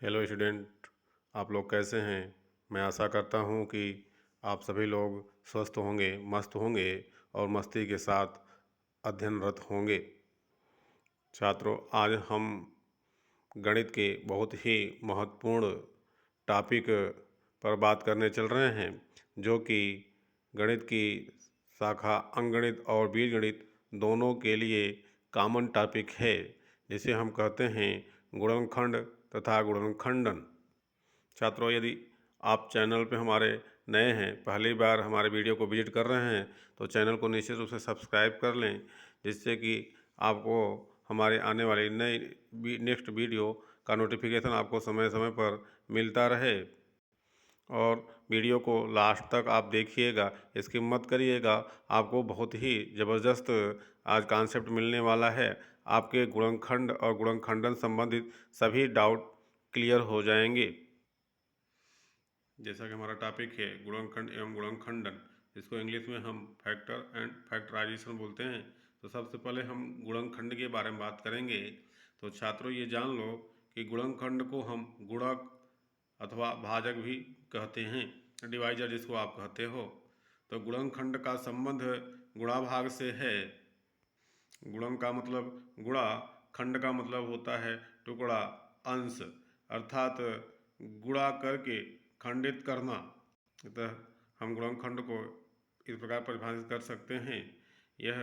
Hello student, आप लोग कैसे हैं। मैं आशा करता हूं कि आप सभी लोग स्वस्थ होंगे, मस्त होंगे और मस्ती के साथ अध्ययनरत होंगे। छात्रों, आज हम गणित के बहुत ही महत्वपूर्ण टॉपिक पर बात करने चल रहे हैं, जो कि गणित की शाखा अंकगणित और बीजगणित दोनों के लिए कॉमन टॉपिक है, जिसे हम कहते हैं गुणनखंड तथा गुणनखंडन। छात्रों, यदि आप चैनल पे हमारे नए हैं, पहली बार हमारे वीडियो को विजिट कर रहे हैं, तो चैनल को निश्चित रूप से सब्सक्राइब कर लें, जिससे कि आपको हमारे आने वाली नई नेक्स्ट वीडियो का नोटिफिकेशन आपको समय समय पर मिलता रहे। और वीडियो को लास्ट तक आप देखिएगा, स्किप मत करिएगा। आपको बहुत ही ज़बरदस्त आज कॉन्सेप्ट मिलने वाला है। आपके गुणनखंड और गुणनखंडन संबंधित सभी डाउट क्लियर हो जाएंगे। जैसा कि हमारा टॉपिक है गुणनखंड एवं गुणनखंडन, जिसको इंग्लिश में हम फैक्टर एंड फैक्टराइजेशन बोलते हैं। तो सबसे पहले हम गुणनखंड के बारे में बात करेंगे। तो छात्रों, ये जान लो कि गुणनखंड को हम गुणक अथवा भाजक भी कहते हैं, डिवाइजर जिसको आप कहते हो। तो गुणनखंड का संबंध गुणा भाग से है। गुणन का मतलब गुणा, खंड का मतलब होता है टुकड़ा, अंश, अर्थात गुणा करके खंडित करना। अतः हम गुणनखंड को इस प्रकार परिभाषित कर सकते हैं। यह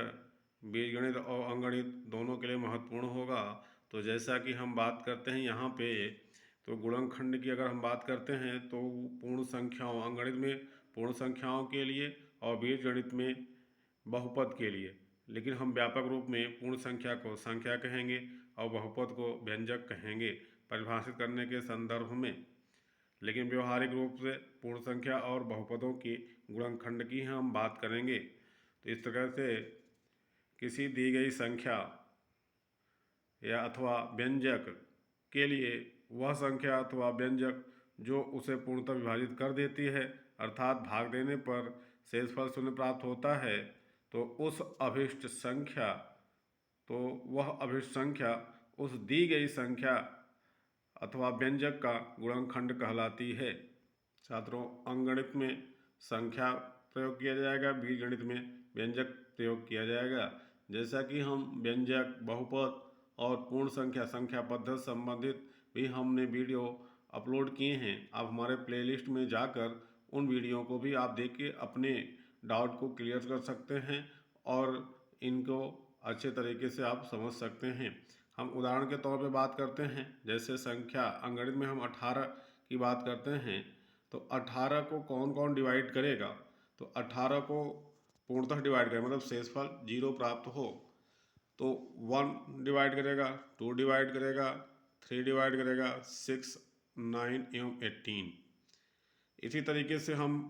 बीजगणित और अंकगणित दोनों के लिए महत्वपूर्ण होगा। तो जैसा कि हम बात करते हैं यहाँ पे, तो गुणनखंड की अगर हम बात करते हैं तो पूर्ण संख्याओं, अंकगणित में पूर्ण संख्याओं के लिए और बीजगणित में बहुपद के लिए। लेकिन हम व्यापक रूप में पूर्ण संख्या को संख्या कहेंगे और बहुपद को व्यंजक कहेंगे परिभाषित करने के संदर्भ में। लेकिन व्यवहारिक रूप से पूर्ण संख्या और बहुपदों की गुणनखंड की हम बात करेंगे। तो इस तरह से किसी दी गई संख्या या अथवा व्यंजक के लिए वह संख्या अथवा व्यंजक जो उसे पूर्णतः विभाजित कर देती है, अर्थात भाग देने पर शेषफल शून्य प्राप्त होता है, तो उस अभिष्ट संख्या तो वह अभिष्ट संख्या उस दी गई संख्या अथवा व्यंजक का गुणनखंड कहलाती है। छात्रों, अंकगणित में संख्या प्रयोग किया जाएगा, बीजगणित में व्यंजक प्रयोग किया जाएगा। जैसा कि हम व्यंजक, बहुपद और पूर्ण संख्या, संख्या पद्धति संबंधित भी हमने वीडियो अपलोड किए हैं। आप हमारे प्लेलिस्ट में जाकर उन वीडियो को भी आप देख के अपने डाउट को क्लियर कर सकते हैं और इनको अच्छे तरीके से आप समझ सकते हैं। हम उदाहरण के तौर पे बात करते हैं, जैसे संख्या अंकगणित में हम 18 की बात करते हैं। तो 18 को कौन कौन डिवाइड करेगा? तो 18 को पूर्णतः डिवाइड करेगा, मतलब शेषफल 0 प्राप्त हो तो 1 डिवाइड करेगा, 2 डिवाइड करेगा, 3 डिवाइड करेगा, 6, 9 एवं 18। इसी तरीके से हम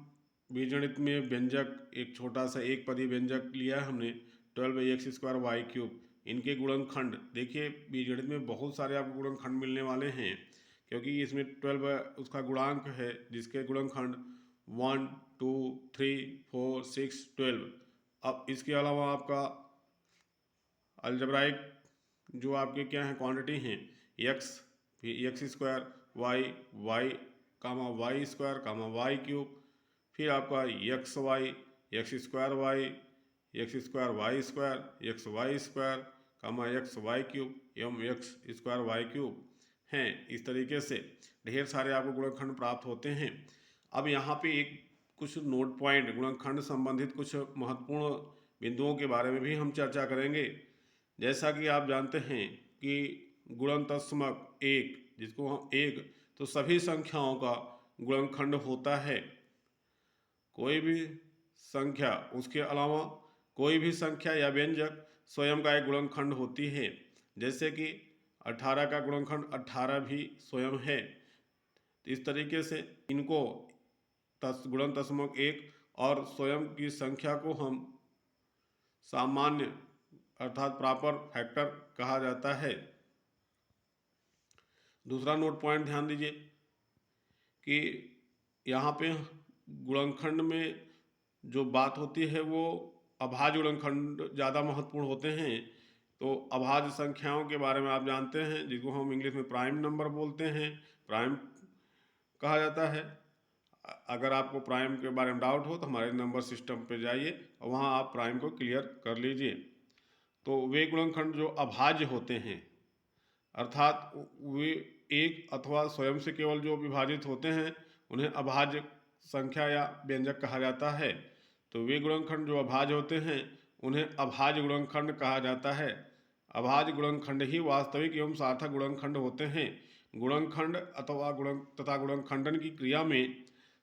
बीजगणित में व्यंजक, एक छोटा सा एक पदी व्यंजक लिया है हमने, 12x² y³। इनके गुणनखंड देखिए, बीजगणित में बहुत सारे आपको गुणनखंड मिलने वाले हैं, क्योंकि इसमें 12 उसका गुणांक है, जिसके गुणनखंड 1, 2, 3, 4, 6, 12। अब इसके अलावा आपका अलजेब्राइक जो आपके क्या हैं, क्वांटिटी हैं, x, फिर x², y, y कामा y² कामा y³, फिर आपका xy, x² y, x² y², कामा xy³ एवं x² हैं। इस तरीके से ढेर सारे आपको गुणनखंड प्राप्त होते हैं। अब यहाँ पे एक कुछ नोट पॉइंट, गुणनखंड संबंधित कुछ महत्वपूर्ण बिंदुओं के बारे में भी हम चर्चा करेंगे। जैसा कि आप जानते हैं कि गुणनतस्मक एक, जिसको हम एक, तो सभी संख्याओं का गुणनखंड होता है। कोई भी संख्या, उसके अलावा कोई भी संख्या या व्यंजक स्वयं का एक गुणनखंड होती है। जैसे कि 18 का गुणनखंड 18 भी स्वयं है। इस तरीके से इनको गुणनतस्मक एक और स्वयं की संख्या को हम सामान्य अर्थात प्रॉपर फैक्टर कहा जाता है। दूसरा नोट पॉइंट ध्यान दीजिए कि यहाँ पे गुणनखंड में जो बात होती है वो अभाज्य गुणनखंड ज़्यादा महत्वपूर्ण होते हैं। तो अभाज्य संख्याओं के बारे में आप जानते हैं, जिसको हम इंग्लिश में प्राइम नंबर बोलते हैं, प्राइम कहा जाता है। अगर आपको प्राइम के बारे में डाउट हो तो हमारे नंबर सिस्टम पे जाइए और वहाँ आप प्राइम को क्लियर कर लीजिए। तो वे गुणनखंड जो अभाज्य होते हैं, अर्थात वे एक अथवा स्वयं से केवल जो विभाजित होते हैं, उन्हें अभाज्य संख्या या व्यंजक कहा जाता है। तो वे गुणनखंड जो अभाज्य होते हैं उन्हें अभाज्य गुणनखंड कहा जाता है। अभाज्य गुणनखंड ही वास्तविक एवं सार्थक गुणनखंड होते हैं। गुणनखंड अथवा गुणनखंडन की क्रिया में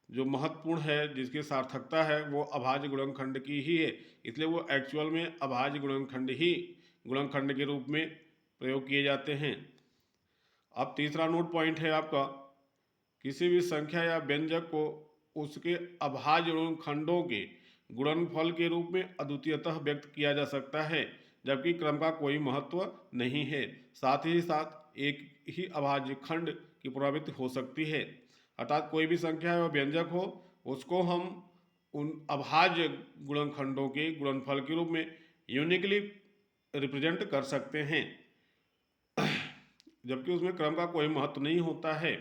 जो महत्वपूर्ण है, जिसकी सार्थकता है, वो अभाज्य गुणनखंड की ही है, इसलिए वो एक्चुअल में अभाज्य गुणनखंड ही गुणनखंड के रूप में प्रयोग किए जाते हैं। अब तीसरा नोट पॉइंट है आपका, किसी भी संख्या या व्यंजक को उसके अभाज्य गुणनखंडों के गुणनफल के रूप में अद्वितीयतः व्यक्त किया जा सकता है, जबकि क्रम का कोई महत्व नहीं है। साथ ही साथ एक ही अभाज्य खंड की पुनरावृत्ति हो सकती है, अर्थात कोई भी संख्या या व्यंजक हो, उसको हम उन अभाज्य गुणनखंडों के गुणनफल के रूप में यूनिकली रिप्रेजेंट कर सकते हैं, जबकि उसमें क्रम का कोई महत्व नहीं होता है।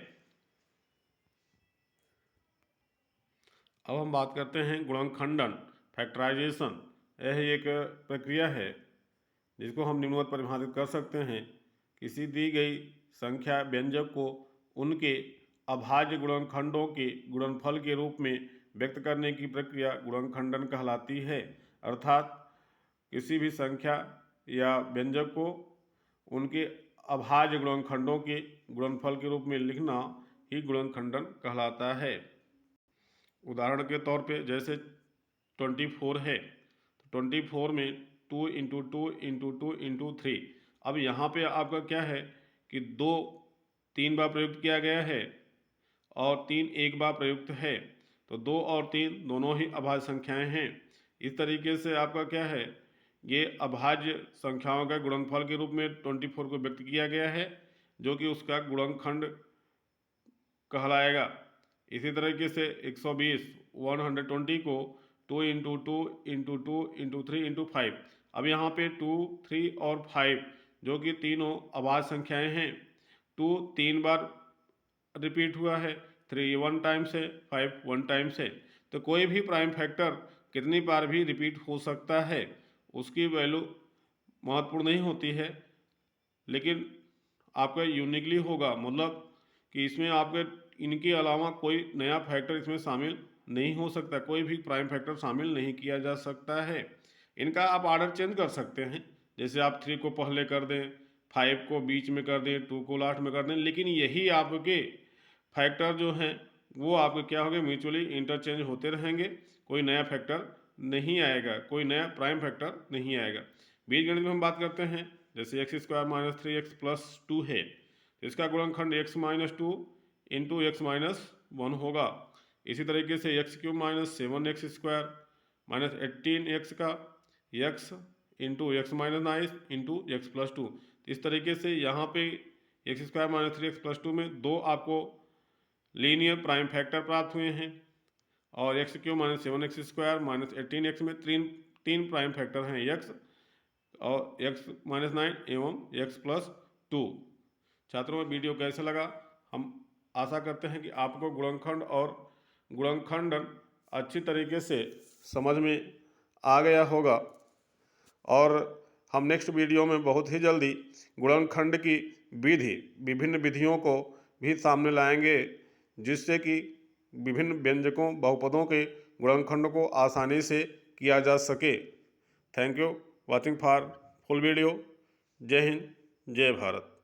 अब हम बात करते हैं गुणनखंडन, फैक्टराइजेशन। यह एक प्रक्रिया है जिसको हम निम्नवत परिभाषित कर सकते हैं। किसी दी गई संख्या व्यंजक को उनके अभाज्य गुणनखंडों के गुणनफल के रूप में व्यक्त करने की प्रक्रिया गुणनखंडन कहलाती है। अर्थात किसी भी संख्या या व्यंजक को उनके अभाज्य गुणनखंडों के गुणनफल के रूप में लिखना ही गुणनखंडन कहलाता है। उदाहरण के तौर पे जैसे 24 है, तो 24 में 2 इंटू 2 इंटू 2 इंटू 3। अब यहाँ पे आपका क्या है कि 2 3 बार प्रयुक्त किया गया है और 3 एक बार प्रयुक्त है, तो 2 और 3 दोनों ही अभाज्य संख्याएं हैं। इस तरीके से आपका क्या है, ये अभाज्य संख्याओं का गुणनफल के रूप में 24 को व्यक्त किया गया है, जो कि उसका गुणनखंड कहलाएगा। इसी तरीके से 120 को 2 इंटू 2 इंटू 2 इंटू 3 इंटू 5। अब यहाँ पे 2, 3 और 5 जो कि तीनों अभाज्य संख्याएं हैं। 2 3 बार रिपीट हुआ है, 3 1 टाइम से, 5 1 टाइम से। तो कोई भी प्राइम फैक्टर कितनी बार भी रिपीट हो सकता है, उसकी वैल्यू महत्वपूर्ण नहीं होती है, लेकिन आपका यूनिकली होगा, मतलब कि इसमें आपके इनके अलावा कोई नया फैक्टर इसमें शामिल नहीं हो सकता, कोई भी प्राइम फैक्टर शामिल नहीं किया जा सकता है। इनका आप ऑर्डर चेंज कर सकते हैं, जैसे आप 3 को पहले कर दें, 5 को बीच में कर दें, 2 को लास्ट में कर दें, लेकिन यही आपके फैक्टर जो हैं वो आपके क्या होंगे, म्यूचुअली इंटरचेंज होते रहेंगे, कोई नया फैक्टर नहीं आएगा, कोई नया प्राइम फैक्टर नहीं आएगा। बीजगणित में हम बात करते हैं, जैसे x² - 3x + 2 है, तो इसका गुणनखंड x - 2 इंटू x - 1 होगा। इसी तरीके से x³ - 7x² - 18x का x into x - 9 into x + 2। इस तरीके से यहाँ पे x² - 3x + 2 में 2 आपको लीनियर प्राइम फैक्टर प्राप्त हुए हैं, और x³ - 7x² - 18x में 3 प्राइम फैक्टर हैं, x और x - 9 एवं x + 2। छात्रों में वीडियो कैसा लगा? हम आशा करते हैं कि आपको गुणनखंड और गुणनखंडन अच्छी तरीके से समझ में आ गया होगा, और हम नेक्स्ट वीडियो में बहुत ही जल्दी गुणनखंड की विभिन्न विधियों को भी सामने लाएंगे, जिससे कि विभिन्न व्यंजकों बहुपदों के गुणनखंड को आसानी से किया जा सके। Thank you watching for full video. जय हिंद, जय भारत।